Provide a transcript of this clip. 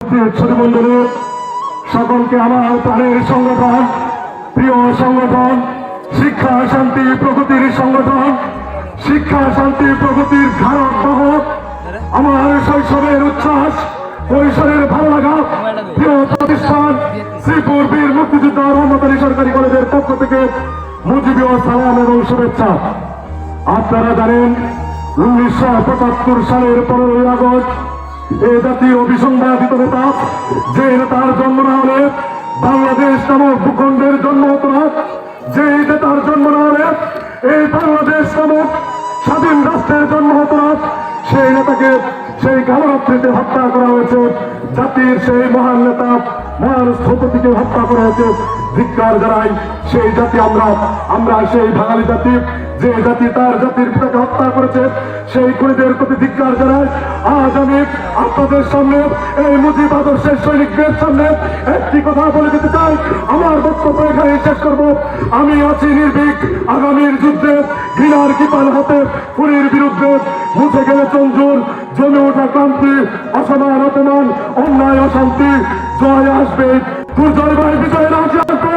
উপস্থিত সুধীমণ্ডলী সকলকে আমার প্রাণের সংগঠন, প্রিয় সংগঠন, শিক্ষা শান্তি প্রগতির সংগঠন, শিক্ষা শান্তি প্রগতির ধারক বাহক, আমার শৈশবের উচ্ছ্বাস, কৈশোরের ভালো লাগা প্রিয় প্রতিষ্ঠান শ্রীপুর বীর মুক্তিযোদ্ধা রহমত আলী সরকারি কলেজের পক্ষ থেকে মুজিবীয় সালাম এবং শুভেচ্ছা। আপনারা জানেন 1975 সালের 15ই আগস্ট এই জাতির অভিসংবাদিত নেতা, যে নেতার জন্ম না হলে বাংলাদেশ নামক ভূখণ্ডের জন্ম হতো না, যে নেতার জন্ম না হলে এই বাংলাদেশ নামক স্বাধীন রাষ্ট্রের জন্ম হতো না, সেই নেতাকে সেই কালরাত্রিতে হত্যা করা হয়েছে। জাতির সেই মহান নেতা, মহান স্থপতিকে হত্যা করা হয়েছে। ধিক্কার জানাই সেই জাতি, আমরা সেই বাঙালি জাতি, যে জাতি তার জাতির পিতাকে হত্যা করেছে, সেই খুনিদের প্রতি ধিক্কার জানাই। আজ আমি আপনাদের সামনে এই মুজিব আদর্শের সৈনিকদের সামনে একটি কথা বলে দিতে চাই। আমার বক্তব্য এখানে শেষ করব। আমি আছি নির্ভীক। আগামীর যুদ্ধে ঘৃণার কিপাল হাতে খুনির বিরুদ্ধে মুছে গেলে চঞ্জুর, জমে ওঠা ক্রান্তি, অসমান অপমান, অন্যায় অশান্তি, জয় আসবে। দুর্জয় ভাই বিজয়ের আসবে।